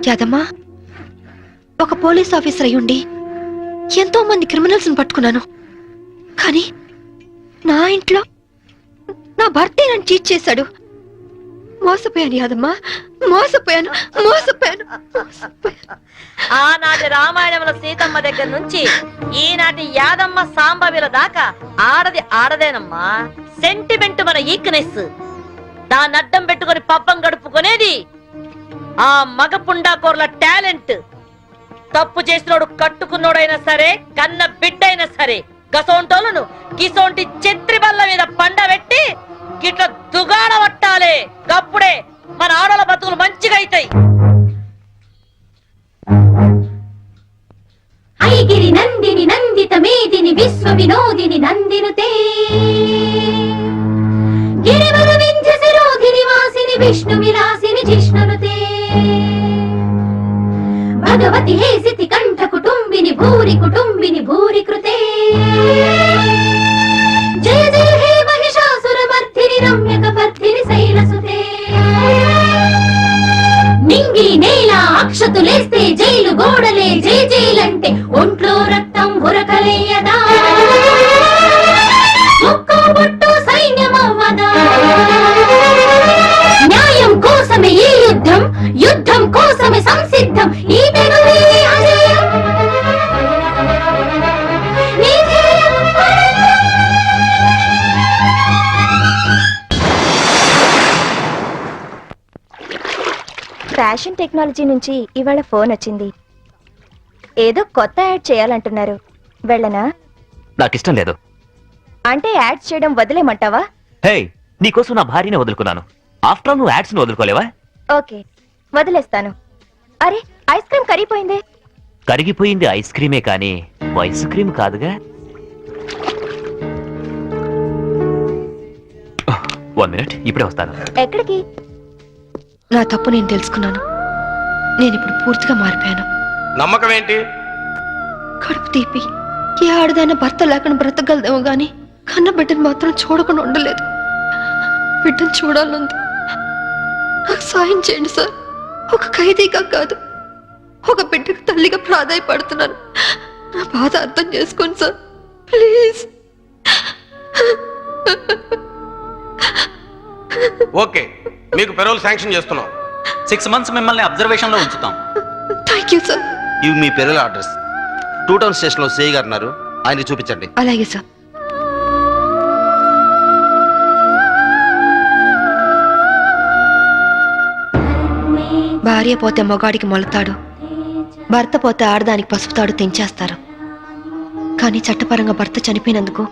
యాదమ్మా, ఒక police officer అయ్యుండి ఎంతో మంది క్రిమినల్స్ ని పట్టుకున్నాను. కానీ నా ఇంట్లో నా భర్తే నన్ను చీట్ చేశాడు. మోసపోయాను యాదమ్మా, మోసపోయాను. ఆనాటి రామాయణంలో సీతమ్మ దగ్గర నుంచి ఈనాటి యాదమ్మ సాంబవిల దాకా ఆడది ఆడదేనమ్మా. సెంటిమెంట్ మన ఈక్నెస్. దాన్ని అడ్డం పెట్టుకుని పబ్బం గడుపుకునేది ఆ మగ పుండాకోర్ల టాలెంట్. తప్పు చేసినోడు కట్టుకున్నోడైనా సరే, కన్న బిడ్డైనా సరే, గసోంటోలను గిసోంటి చెత్రి బల్ల మీద పండబెట్టి గిట్ల దుగాడ పట్టాలే. గప్పుడే మన ఆడల బతుకులు మంచిగా అవుతాయి. ఐగిరి నందిని నందిత మేదిని విశ్వ వినోదిని నందినుతే గిరివర వింధ్య శిరోధిని వాసిని విష్ణు విలాసిని జిష్ణునుతే భగవతి హేసితి కంఠ కుటుంబిని భూరి కృతే జయ జయ హే మహిషాసుర మర్ధిని రమ్యక పర్ధిని శైలసుతే నింగి నేల అక్షతులేస్తే జైలు గోడలే జై జైలంటే ఒంట్లో రక్తం ఉరకలేయదా, ఒక్కో బొట్టు సైన్యమవ్వదా. న్యాయం కోసమే ఈ యుద్ధం, యుద్ధం కోసమే సంసిద్ధం. ఈ తెగువే అజయం, నీ జయం ఫ్యాషన్ టెక్నాలజీ నుంచి ఇవాళ ఫోన్ వచ్చింది. ఏదో కొత్త యాడ్ చేయాలంటున్నారు. వెళ్ళనా? నాకిష్టం లేదు. అంటే యాడ్స్ చేయడం వదిలేమంటావా? హే, నీకోసం నా భార్యనే వదులుకున్నాను. ఆఫ్టర్ ఆల్ నువ్వు యాడ్స్ ను వదులుకోలేవా? ఓకే, వదిలేస్తాను. అరే, ఐస్ క్రీమ్ కరిగిపోయిందే. కరిగిపోయింది ఐస్ క్రీమే కానీ ఐస్ క్రీమ్ కాదుగా. 1 మినిట్, ఇప్పుడే వస్తాను. ఎక్కడికి? నా తప్పు నేను తెలుసుకున్నాను. నేను ఇప్పుడు పూర్తిగా మారిపోయాను. నమ్మకం ఏంటి? కడుపు తీపి ఏ ఆడదైనా భర్త లేకుండా బ్రతకగలదేమో గాని కన్న బిడ్డను మాత్రం చూడకుండా ఉండలేదు. బిడ్డను చూడాలంది. నాకు సాయం చేయండి సార్. ఒక ఖైదీగా కాదు, ఒక బిడ్డకు తల్లిగా ప్రాధాయపడుతున్నాను. నా బాధ అర్థం చేసుకోండి సార్, ప్లీజ్. ఓకే, మీకు పెరోల్ శాంక్షన్ చేస్తున్నాం. 6 months మిమ్మల్ని అబ్జర్వేషన్ లో ఉంచుతాం. Thank you sir. ఇవి మీ పెరల్ అడ్రస్. 2 టౌన్ స్టేషన్ లో సేయ్ గారు ఉన్నారు, ఆయన చూపించండి. అలాగే సార్. భార్య పోతే మొగాడికి మొలతాడు, భర్త పోతే ఆడదానికి పసుపుతాడు తెంచేస్తారు. కానీ చట్టపరంగా భర్త చనిపోయినందుకు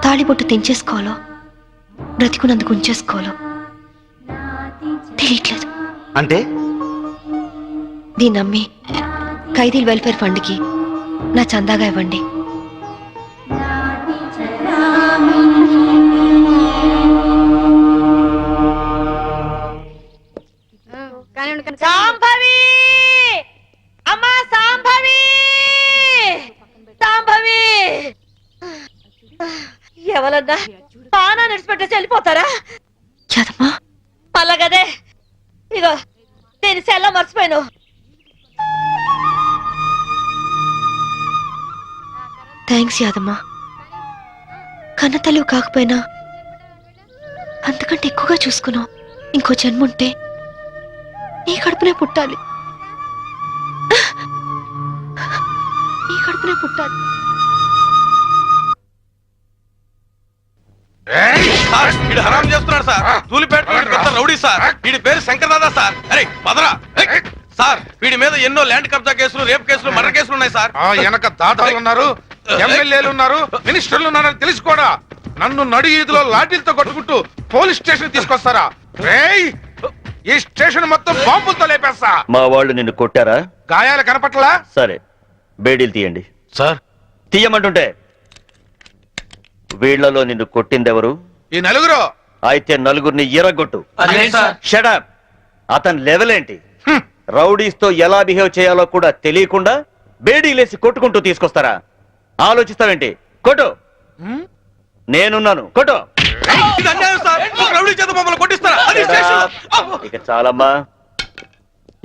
తాళిబొట్టు తెంచేసుకోవాలో బ్రతికున్నందుకు ఉంచేసుకోవాలో తెలియట్లేదు. అంటే దీన్ని నమ్మి ఖైదీల వెల్ఫేర్ ఫండ్కి నా చందాగా ఇవ్వండి. సాంభవి, అమ్మా సాంభవి, సాంభవి. ఎవరన్నా పానా నడిచిపెట్టేసి వెళ్ళిపోతారా? యాదమ్మా, అలాగదే. ఇగో నేను సెల్ల మర్చిపోయాను. థ్యాంక్స్ యాదమ్మా. కన్న తల్లి కాకపోయినా అంతకంటే ఎక్కువగా చూసుకున్నావు. ఇంకో జన్ముంటే నీ కడుపునే పుట్టాలి, నీ కడుపునే పుట్టాలి. హరాం చేస్తున్నాడు సార్. Dhoolpet rowdy sir. వీడి పేరు శంకర్ దాదా సార్. అరే పదరా సార్. వీడి మీద ఎన్నో ల్యాండ్ కబ్జా కేసులు, రేప్ కేసులు, మర్డర్ కేసులు ఉన్నాయి సార్. వెనక దాదాలు ఉన్నారు, ఎమ్మెల్యేలు ఉన్నారు, మినిస్టర్లు ఉన్నారని తెలిసి కూడా నన్ను నడి ఈదులో లాఠీలతో కొట్టుకుంటూ పోలీస్ స్టేషన్ తీసుకొస్తారా? ఈ స్టేషన్ మొత్తం బాంబులతో లేపేస్తా. మా వాళ్ళు నిన్ను కొట్టారా? గాయాలు కనపట్లా? సరే, బేడీలు తీయండి. సార్ తీయమంటుంటే వీళ్లలో నిన్ను కొట్టిందెవరు? ఈ నలుగురు. అయితే నలుగురిని ఎరగొట్టు. Shut up. అతని లెవెల్ ఏంటి? రౌడీస్ తో ఎలా బిహేవ్ చేయాలో కూడా తెలియకుండా బేడీలేసి కొట్టుకుంటూ తీసుకొస్తారా? ఆలోచిస్తావేంటి? కొట్టు. నేనున్నాను కొట్టు. ఇది అన్యాయం సార్. ఒక రౌడీ చేత మమ్మల్ని కొట్టిస్తారా? అది స్టేషన్. ఇక చాలమ్మా.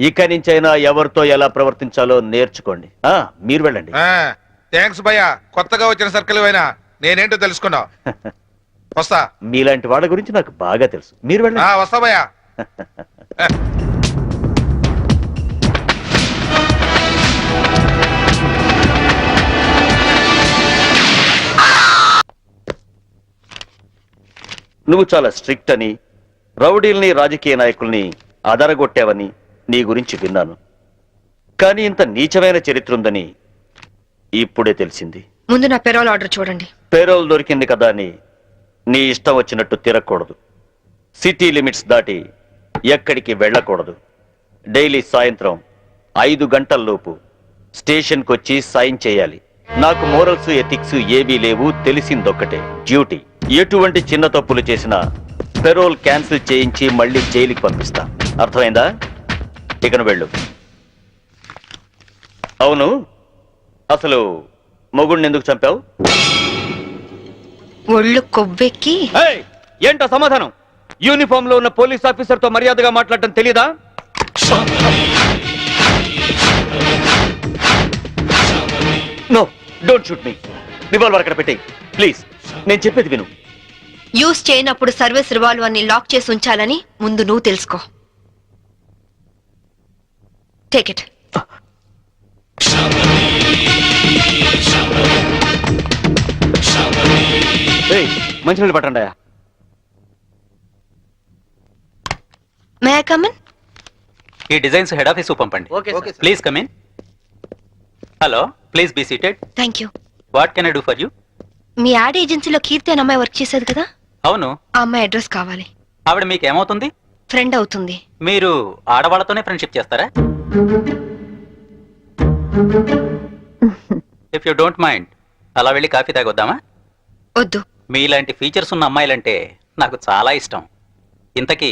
ఇక నుంచైనా ఎవరితో ఎలా ప్రవర్తించాలో నేర్చుకోండి. మీరు వెళ్ళండి. థ్యాంక్స్ భయ్యా, కొత్తగా వచ్చిన సర్కిల్ అయినా నేనేంటో తెలుసుకున్నావు. వస్తా. మీలాంటి వాళ్ళ గురించి నాకు బాగా తెలుసు. మీరు వెళ్ళండి. వస్తా భయ్యా. నువ్వు చాలా స్ట్రిక్ట్ అని, రౌడీల్ని రాజకీయ నాయకుల్ని అదరగొట్టావని నీ గురించి విన్నాను. కానీ ఇంత నీచమైన చరిత్ర ఉందని ఇప్పుడే తెలిసింది. ముందు నా పెరోల్ ఆర్డర్ చూడండి. పేరోల్ దొరికింది కదా అని నీ ఇష్టం వచ్చినట్టు తిరగకూడదు. సిటీ లిమిట్స్ దాటి ఎక్కడికి వెళ్ళకూడదు. డైలీ సాయంత్రం 5 గంటల్లోపు స్టేషన్కి వచ్చి సైన్ చేయాలి. నాకు మోరల్స్ ఎథిక్స్ ఏవీ లేవు. తెలిసిందొక్కటే, డ్యూటీ. ఎటువంటి చిన్న తప్పులు చేసినా పెరోల్ క్యాన్సిల్ చేయించి మళ్ళీ జైలుకి పంపిస్తా. అర్థమైందా? ఇకను వెళ్ళు. అవును, అసలు మొగుడిని ఎందుకు చంపావు? ఒళ్ళు కొవ్వెక్కి. ఏంటో సమాధానం? యూనిఫామ్ లో ఉన్న పోలీస్ ఆఫీసర్ తో మర్యాదగా మాట్లాడటం తెలీదా? No, don't shoot me. Revolver అక్కడ పెట్టేయ్ ప్లీజ్. నేను చెప్పేది విను. యూజ్ చేయనప్పుడు సర్వీస్ రివాల్వర్ ని లాక్ చేసి ఉంచాలని ముందు నువ్వు తెలుసుకో. Take it. మంచినీళ్ళు పట్టండి. May I come in? ఈ డిజైన్స్ హెడ్ ఆఫీస్ పంపండి. Please come in. Hello, please be seated. Thank you. What can I do for you? మీ యాడ్ ఏజెన్సీలో కీర్తి అనే అమ్మాయి వర్క్ చేసేది కదా? అవును. ఆ అమ్మాయి అడ్రస్ కావాలి. ఆవిడ మీకు ఏమవుతుంది? ఫ్రెండ్ అవుతుంది. మీరు ఆడవాళ్ళతోనే ఫ్రెండ్షిప్ చేస్తారా? ఇఫ్ యూ డోంట్ మైండ్, అలా వెళ్ళి కాఫీ తాగొద్దామా? వద్దు. మీలాంటి ఫీచర్స్ ఉన్న అమ్మాయిలంటే నాకు చాలా ఇష్టం. ఇంతకీ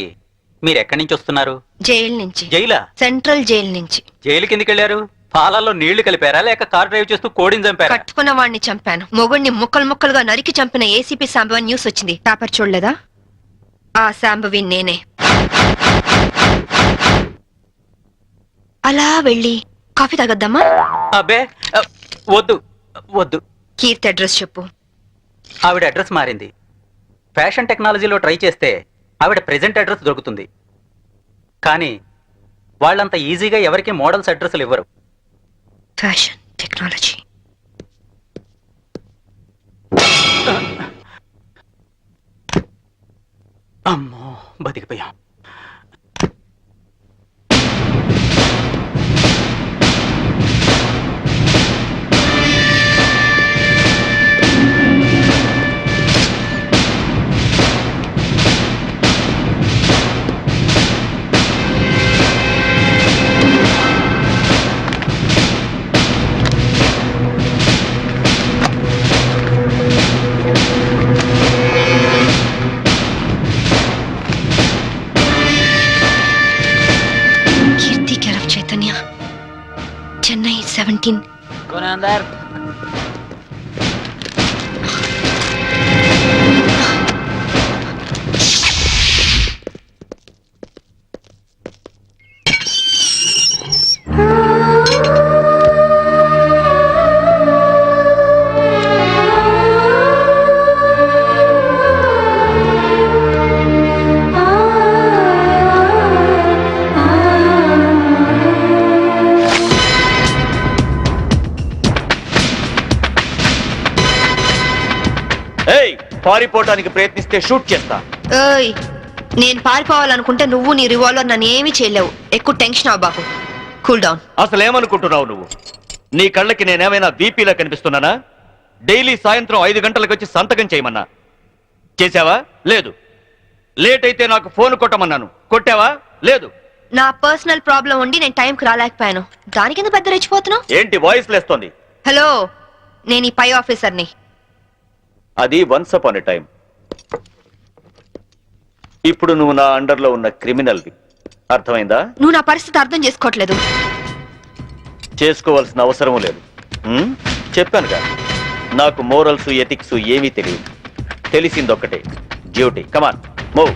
మీరు ఎక్కడి నుంచి వస్తున్నారు? జైలు నుంచి. జైలా? సెంట్రల్ జైలు నుంచి. జైలు కిందకి వెళ్ళారు? పాలల్లో నీళ్లు కలిపారా లేక కార్ డ్రైవ్ చేస్తూ కోడిని చంపారా? కట్టుకున్న వాడిని చంపాను. మొగుడిని ముక్కలు ముక్కలుగా నరికి చంపిన ఏసీపీ శాంభవి న్యూస్ వచ్చింది. పేపర్ చూడలేదా? ఆ శాంభవి నేనే. అలా వెళ్ళి కాఫీ తాగొద్దామా? అబ్బే వద్దు వద్దు. కీర్తి అడ్రస్ చెప్పు. ఆవిడ అడ్రస్ మారింది. ఫ్యాషన్ టెక్నాలజీలో ట్రై చేస్తే ఆవిడ ప్రెజెంట్ అడ్రస్ దొరుకుతుంది. కానీ వాళ్ళంత ఈజీగా ఎవరికి మోడల్స్ అడ్రస్లు ఇవ్వరు. Fashion technology. అమ్మో, బతికిపోయాం. కీర్తి కేర్ ఆఫ్ చైతన్య, చెన్నై 17. పారిపోవటానికి ప్రయత్నిస్తే షూట్ చేస్తా. ఏయ్, నేను పారిపోవాలనుకుంటే నువ్వు నీ రివాల్వర్ నన్ను ఏమీ చేయలేవు. ఎక్కువ టెన్షన్ అవ్వబాకు. Cool down. అసలు ఏమనుకుంటున్నావు నువ్వు? నీ కళ్ళకి నేనేమైనా బీపీలా కనిపిస్తున్నానా? డైలీ సాయంత్రం 5 గంటలకు వచ్చి సంతకం చేయమన్నా. చేసావా? లేదు. లేట్ అయితే నాకు ఫోన్ కొట్టమన్నాను. కొట్టావా? లేదు. నా పర్సనల్ ప్రాబ్లం ఉండి నేను టైంకి రాలేకపోయాను. దానికి ఎందుకు పెద్ద రెచ్చిపోతున్నావు? ఏంటి వాయిస్ లేస్తోంది? హలో, నేను ఈ పై ఆఫీసర్ని. అది వన్స్ అపాన్ ఎ టైం. ఇప్పుడు నువ్వు నా అండర్లో ఉన్న క్రిమినల్వి. అర్థమైందా? నువ్వు నా పరిస్థితి అర్థం చేసుకోవట్లేదు. చేసుకోవాల్సిన అవసరం లేదు. చెప్పానుగా, నాకు మోరల్స్ ఎథిక్స్ ఏమీ తెలియదు. తెలిసిందొక్కటే, డ్యూటీ. Come on move.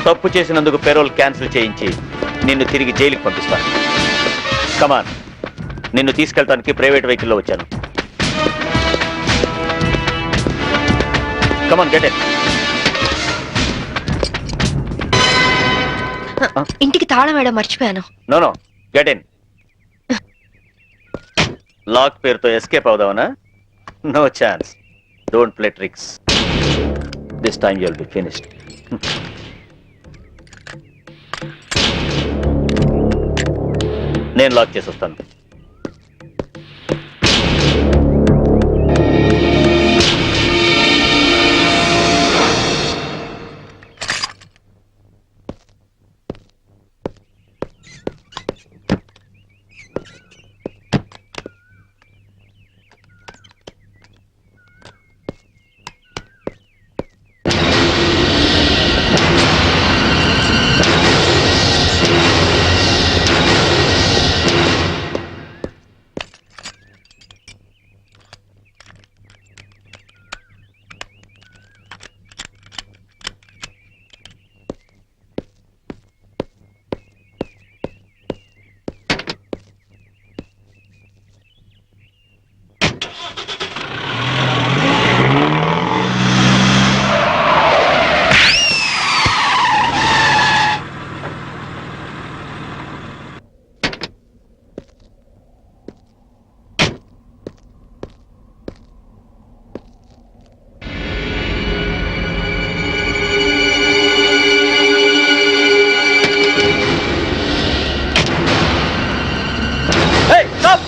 తప్పు చేసినందుకు పెరోల్ క్యాన్సిల్ చేయించి నిన్ను తిరిగి జైలుకి పంపిస్తాను. కమాన్, నిన్ను తీసుకెళ్ళడానికి ప్రైవేట్ వెహికల్లో వచ్చాను. Come on, get it. ఇంటికి తాళం వేయడం మర్చిపోయాను. No get in. లాక్ పేరుతో ఎస్కేప్ అవుదావనా? No chance. Don't play tricks. This time you will be finished. నేను లాక్ చేసి వస్తాను. Hey, stop!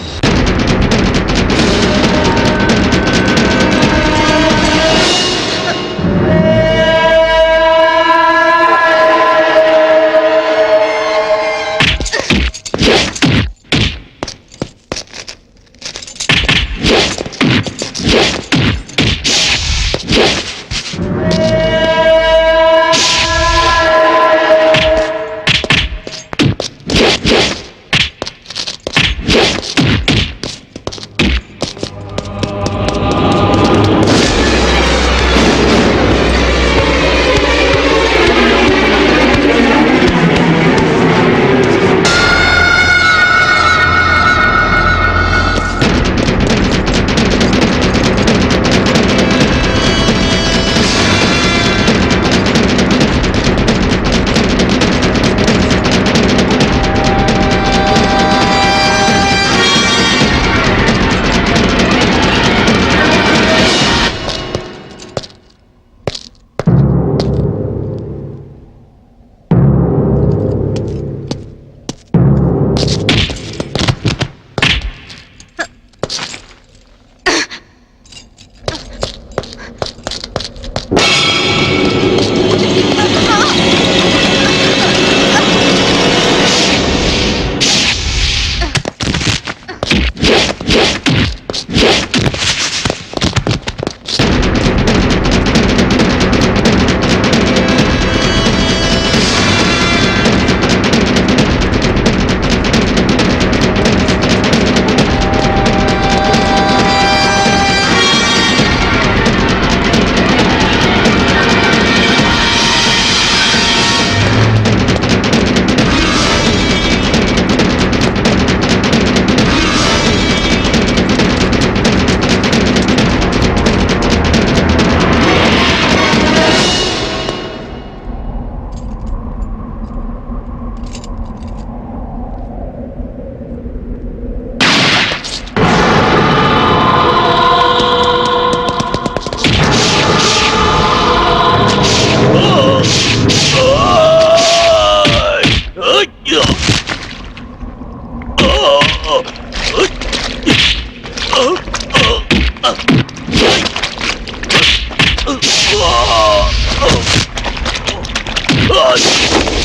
Oh!